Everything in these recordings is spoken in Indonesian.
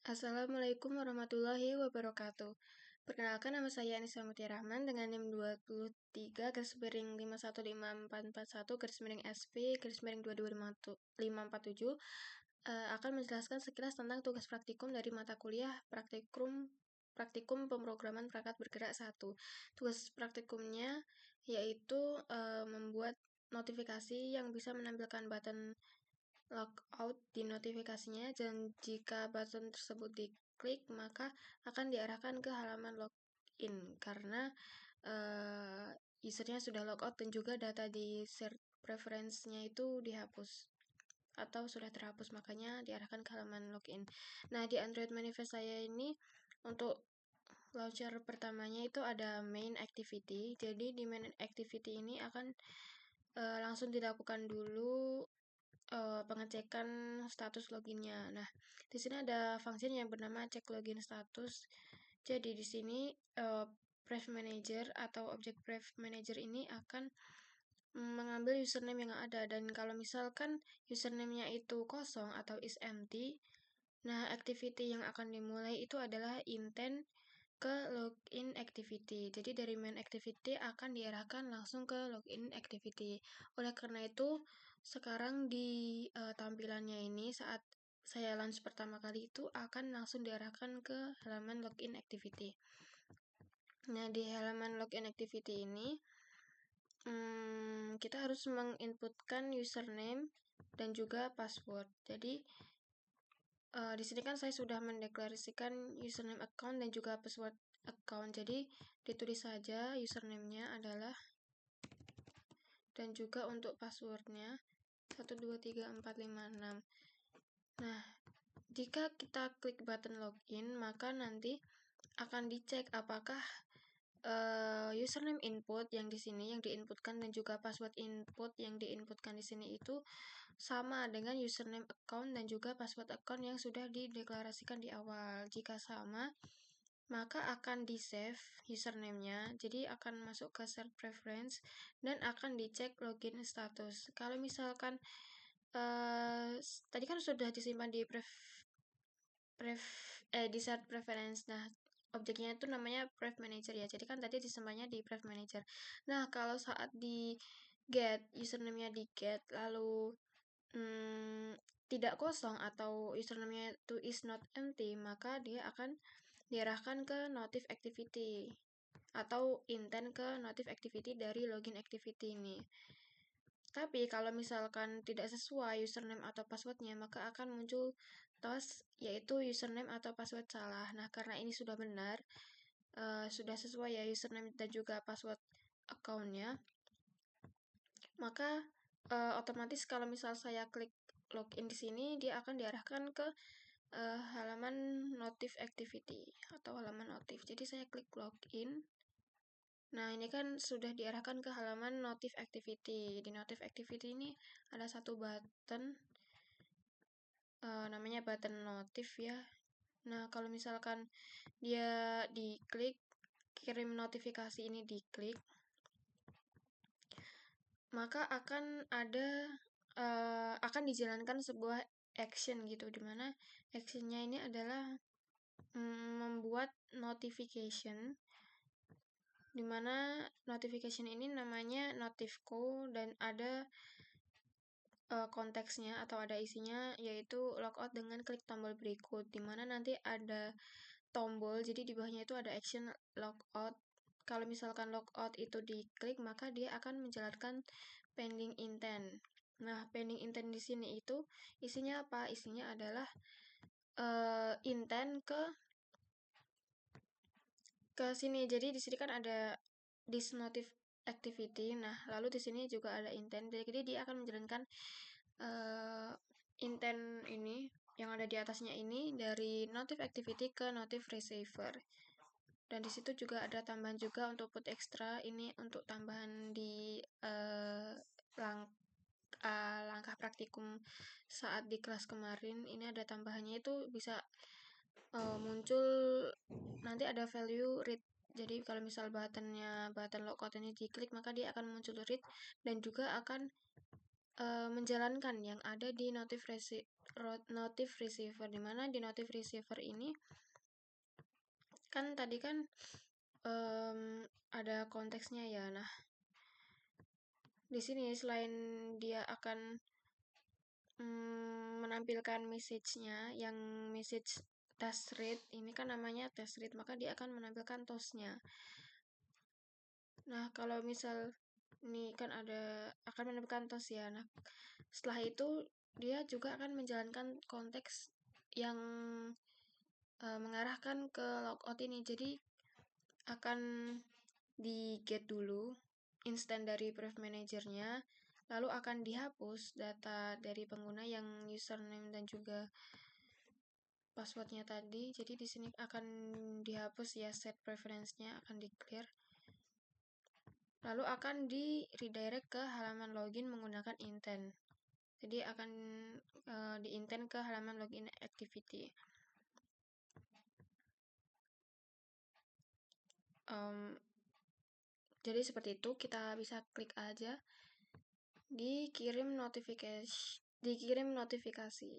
Assalamualaikum warahmatullahi wabarakatuh. Perkenalkan, nama saya Anissa Mutia Rahman dengan NIM 23-51541-541-SP-225547 akan menjelaskan sekilas tentang tugas praktikum dari mata kuliah praktikum pemrograman perangkat bergerak 1. Tugas praktikumnya yaitu membuat notifikasi yang bisa menampilkan button logout di notifikasinya, dan jika button tersebut diklik maka akan diarahkan ke halaman login karena usernya sudah logout dan juga data di shared preference-nya itu dihapus atau sudah terhapus, makanya diarahkan ke halaman login. Nah, di Android Manifest saya ini untuk launcher pertamanya itu ada main activity. Jadi di main activity ini akan langsung dilakukan dulu pengecekan status loginnya. Nah, di sini ada function yang bernama cek login status. Jadi di sini Prev Manager atau objek Prev Manager ini akan mengambil username yang ada, dan kalau misalkan username-nya itu kosong atau is empty, nah activity yang akan dimulai itu adalah intent ke login activity. Jadi dari main activity akan diarahkan langsung ke login activity. Oleh karena itu, sekarang di tampilannya ini saat saya launch pertama kali itu akan langsung diarahkan ke halaman login activity. Nah, di halaman login activity ini kita harus menginputkan username dan juga password. Jadi di sini kan saya sudah mendeklarasikan username account dan juga password account. Jadi ditulis saja username-nya adalah, dan juga untuk passwordnya 123456. Nah, jika kita klik button login, maka nanti akan dicek apakah username input yang di sini yang diinputkan dan juga password input yang diinputkan di sini itu sama dengan username account dan juga password account yang sudah dideklarasikan di awal. Jika sama, maka akan di-save username-nya, jadi akan masuk ke shared preference dan akan dicek login status. Kalau misalkan tadi kan sudah disimpan di di shared preference. Nah, objeknya itu namanya Prev Manager ya. Jadi kan tadi disimpannya di Prev Manager. Nah, kalau saat di get username-nya di get lalu tidak kosong atau username-nya itu is not empty, maka dia akan diarahkan ke notif activity atau intent ke notif activity dari login activity ini. Tapi kalau misalkan tidak sesuai username atau passwordnya, maka akan muncul task yaitu username atau password salah. Nah, karena ini sudah benar, sudah sesuai ya username dan juga password account-nya, maka otomatis kalau misal saya klik login di sini, dia akan diarahkan ke halaman notif activity atau halaman notif. Jadi saya klik login. Nah, ini kan sudah diarahkan ke halaman notif activity. Di notif activity ini ada satu button, namanya button notif ya. Nah, kalau misalkan dia diklik, kirim notifikasi ini diklik, maka akan dijalankan sebuah action gitu, dimana actionnya ini adalah membuat notification, dimana notification ini namanya notifco dan ada konteksnya atau ada isinya yaitu logout dengan klik tombol berikut, dimana nanti ada tombol, jadi di bawahnya itu ada action logout. Kalau misalkan logout itu diklik, maka dia akan menjalankan pending intent. Nah, pending intent di sini itu isinya apa? Isinya adalah intent ke sini. Jadi di sini kan ada this notif activity. Nah, lalu di sini juga ada intent. Jadi dia akan menjalankan intent ini yang ada di atasnya ini dari notif activity ke notif receiver. Dan di situ juga ada tambahan juga untuk put extra, ini untuk tambahan di langkah praktikum saat di kelas kemarin. Ini ada tambahannya, itu bisa muncul nanti ada value read. Jadi kalau misal button logout ini diklik, maka dia akan muncul read dan juga akan menjalankan yang ada di notif receiver, di mana di notif receiver ini kan tadi kan ada konteksnya ya. Nah, di sini selain dia akan menampilkan message-nya yang message test read, ini kan namanya test read, maka dia akan menampilkan toast-nya. Nah, kalau misal ini kan akan menampilkan toast ya. Nah, setelah itu dia juga akan menjalankan konteks yang mengarahkan ke logout ini. Jadi akan di get dulu instan dari Prev Manager-nya, lalu akan dihapus data dari pengguna yang username dan juga passwordnya tadi. Jadi di sini akan dihapus ya, set preference-nya akan di clear, lalu akan di redirect ke halaman login menggunakan intent. Jadi akan di intent ke halaman login activity. Jadi seperti itu, kita bisa klik aja dikirim notifikasi.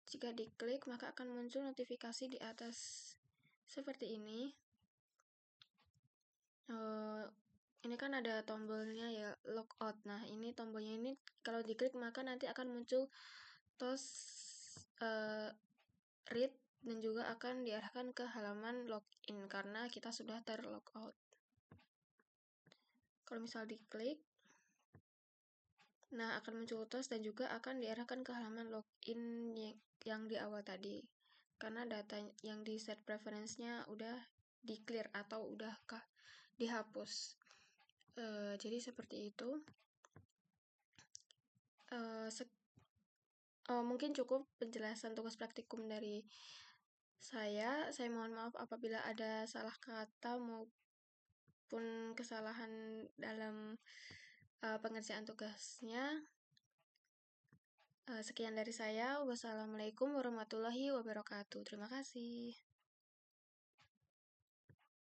Jika diklik maka akan muncul notifikasi di atas seperti ini. Ini kan ada tombolnya ya, logout. Nah, ini tombolnya ini kalau diklik maka nanti akan muncul toast read dan juga akan diarahkan ke halaman login karena kita sudah terlogout. Kalau misal diklik, nah akan muncul toast dan juga akan diarahkan ke halaman login yang di awal tadi. Karena data yang di set preference-nya udah di clear atau udah dihapus. Jadi seperti itu. Mungkin cukup penjelasan tugas praktikum dari saya. Saya mohon maaf apabila ada salah kata maupun kesalahan dalam pengerjaan tugasnya. Sekian dari saya. Wassalamualaikum warahmatullahi wabarakatuh. Terima kasih.